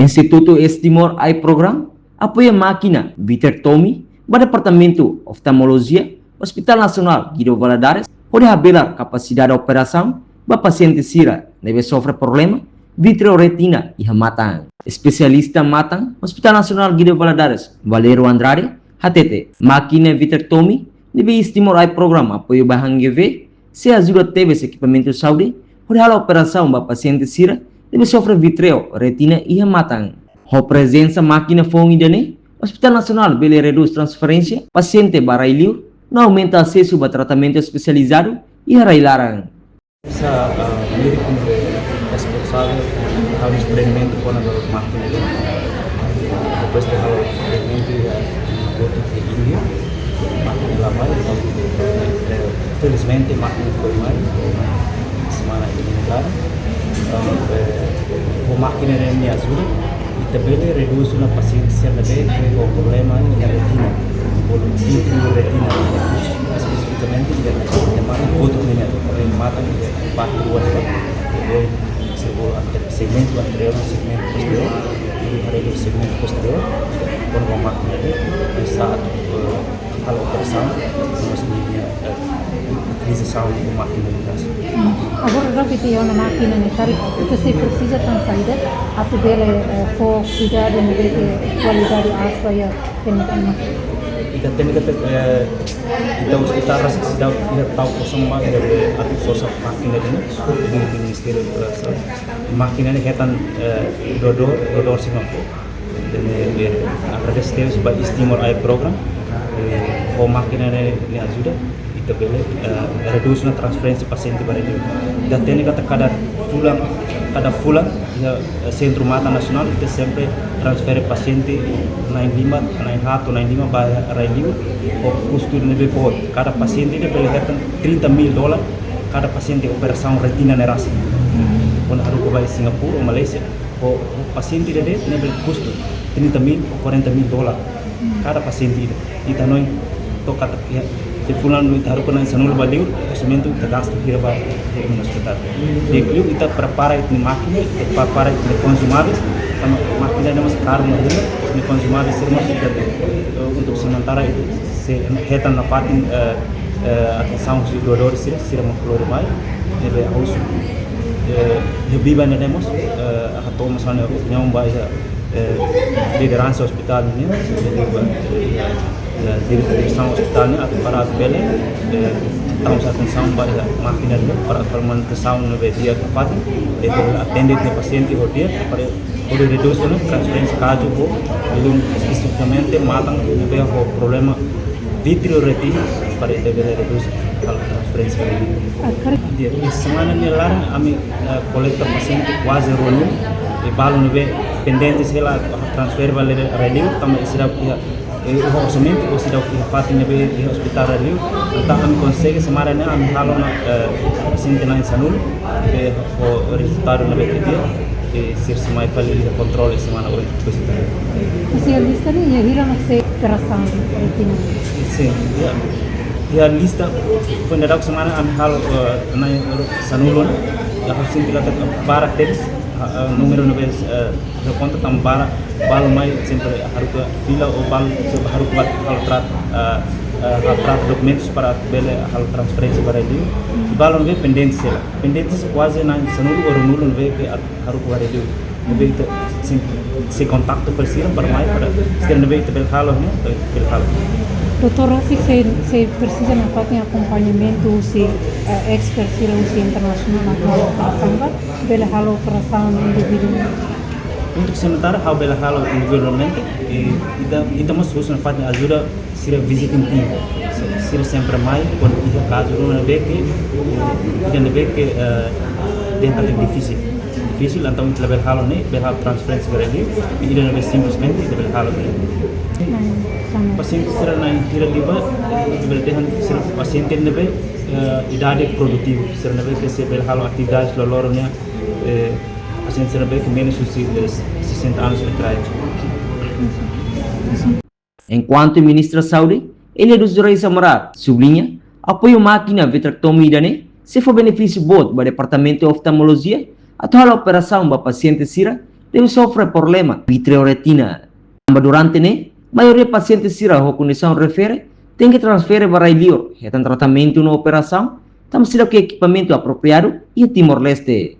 Instituto Estimor AI Program apoia máquina vitrectomia para Departamento Oftalmologia, Hospital Nacional Guido Valadares, pode revelar capacidade de operação para paciente Sira, deve sofrer problema vitreoretina e mata. Especialista mata, Hospital Nacional Guido Valadares, Valero Andrade, HTT, máquina vitrectomia deve estimular o programa apoio bahang GV, se ajuda teve esse equipamento de saúde, pode a operação para paciente Sira, deve sofrer vitreo, retina e mata. A presença máquina foi idane, Hospital Nacional bele reduz transferência, paciente barailiu, não aumenta acesso a tratamento especializado e railaran. Essa médico responsável ao experimento com a máquina depois de o experimento e outro de Índia, máquina lá vai, felizmente a máquina foi mais semana eliminada, a máquina me ajuda e também reduz na paciente se ela tem um problema na retina, o vítreo retina, especificamente a máquina outro mata parte do olho, segmento anterior, segmento posterior, e o segmento posterior, quando a máquina está a operação, nós utilização da máquina no caso. Agora já que tem uma máquina necessária, você precisa transferir a tabela for cuidar de qualidade aspa e Ika técnica então hospital rasa que se dá tahu kosong mak dari sosa máquina ini di Ministério da Saúde máquina ini hetan dodor Singapura dan agradecer sebagai estimul AI program o máquina ini ajuda itu bele reduz na transferência paciente para dia dan técnica cada fulan ya Centro Mata Nasional itu sempre transfer paciente na lima para Railiu o custo nebe por cada paciente deve hetan $30,000 cada paciente operação retina nerasi quando harus vai Singapura ou Malaysia o paciente deve custo $30,000 ou $40,000 cada paciente itu noi toca de fulano itu harus kena sanul baliu orçamento de gasto que vai no hospital de clio kita prepara itu máquina prepara itu consumáveis a máquina não é caro mas os consumáveis serão untuk sementara itu se hetan na parte atenção dos doadores será uma flor mais deve harus lebih banyak demos atau misalnya yang baik liderança hospital ini direção hospitalnya atau para bele tahu atenção para máquina para manutenção no dia tepat itu atender de paciente o dia para poder reduzir a transferência caso o especificamente matam o problema vitreoretina para itu reduzir a transferência dia semana ni larang kami kolektor paciente quase ronu e balu no pendente se lá transfer vale reliu também será o orçamento ou se dá o que faz no hospital ali então a consegue semana né a halo na paciente na sanul o resultado na dia e ser semai fali controle semana hoje especialista ni hira nak se operação retina sim ya lista foi na semana a halo na sanul ya sempre lá para teres número 9 de conta tambara balo mai sempre harus fila ou balo harus buat hal trat documentos para bele hal transferência para ele balo não pendentes quase na sanulu ou nulo não que harus para ele não vê se contacto falsiram para mai para ser não vê bel halo né bel halo Doutor, se precisa na parte de acompanhamento se expert se internacional na operação, bela halo operação individual. Untuk sementara hal bela halo individualmente kita masuk na parte de ajuda sira visiting team sira sempre mai quando ia caso não vê que dentro é difícil então kita bela halo ne bela transferência para ele e não vê simplesmente bela halo paciente será na hira liba berarti será paciente nebe idade produtivo será nebe que se bel halo atividade lolornya paciente será nebe que menos de 60 anos de idade. Enquanto ministra saúde ele dos Reis Samarar sublinha apoio máquina vitrectomia idane se for benefício bot para departamento de oftalmologia atau a operação para paciente Sira deve sofrer problema vitreoretina. Durante ne, maioria paciente sira a condição refere tem que transferir para lior, retan tratamento na operação, tam sira que equipamento apropriado e Timor-Leste.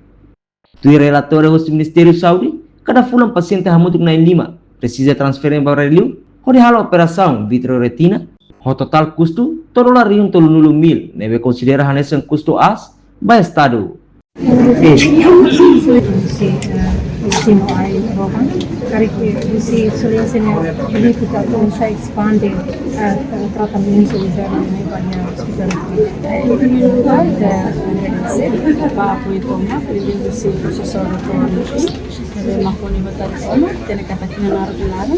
Tu relatório do Ministério da Saúde, cada fulan paciente hamutuk na lima precisa transferir para lior, onde hal operação vitreoretina, o total custo todo la riun tolunulu mil, neve considera hanesan custo as by estado. Último aí, cara que se soluciona política como se expande tratamento de banha hospital. Em primeiro lugar, agradecer o apoio do Toma, primeiro se professor do Maconi Batalhão, tem a capatina na Arbilada,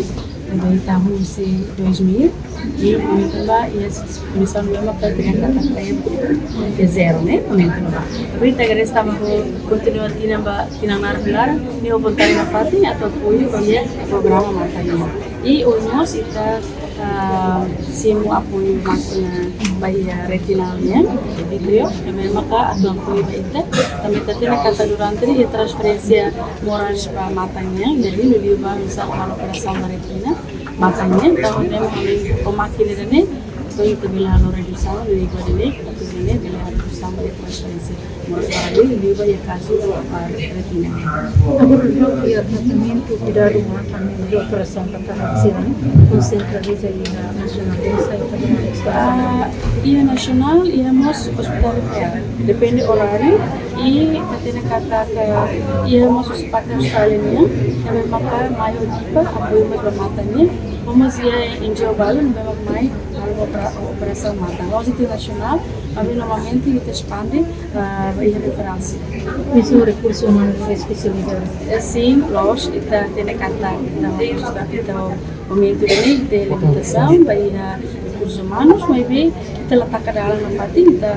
em tahun si 2000, e também a comissão mesmo para ter a capatina de zero, né? Tapi kita estava continuando tinang na Arbilada, e o voltar na Fati atau apoio via programa matanya. E o nós está simu apoio máquina bahia retinalnya video também maka atau apoio baita também tadi na kata durante e transferência morais para matanya jadi lebih bang misal kalau operação retina matanya então mesmo com máquina ini itu bilang redução lebih banyak atau ini bilang redução de transferência morais para lebih banyak kasus retina. Agora o tratamento cuidado mata de operação para a concentraliza na nacional Iya nasional, iya mos hospital referral. Depende horário e até kata ke iya mos hospital Australia yang memang maior tipe apoio mais matanya, mas ia em Jobalho memang mai operação mata. Nós internacional, mas normalmente kita expande ia referência. Isso recurso humano especializado. Sim, nós kita tem kata kita momento ini de limitação, bahia recursos humanos, mas bem kita letakkan dalam Fati, kita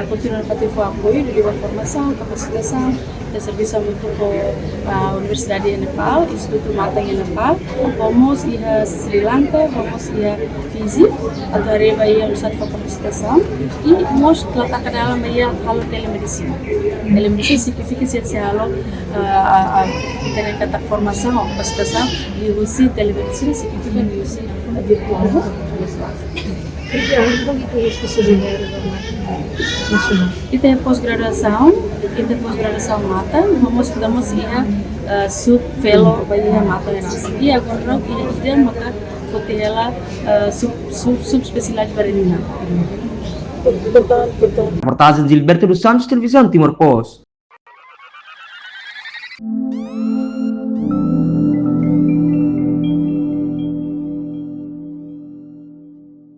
continuar Fati for apoio de formação, capacitação, kita serviço untuk Universidade de Nepal, Instituto Mata em Nepal, vamos ia Sri Lanka, vamos ia Fiji, atau reba ia usat for capacitação e nós letakkan dalam ia halo telemedicina. Telemedicina significa se halo kita kata formação ou capacitação di usi telemedicina significa di usi virtual. Kita pós-graduação mata, vamos ia sub fellow bahia mata nasi. E agora ia maka fotela subspecialidade barenina. Reportagem Gilberto dos Santos, Televisão Timor Post.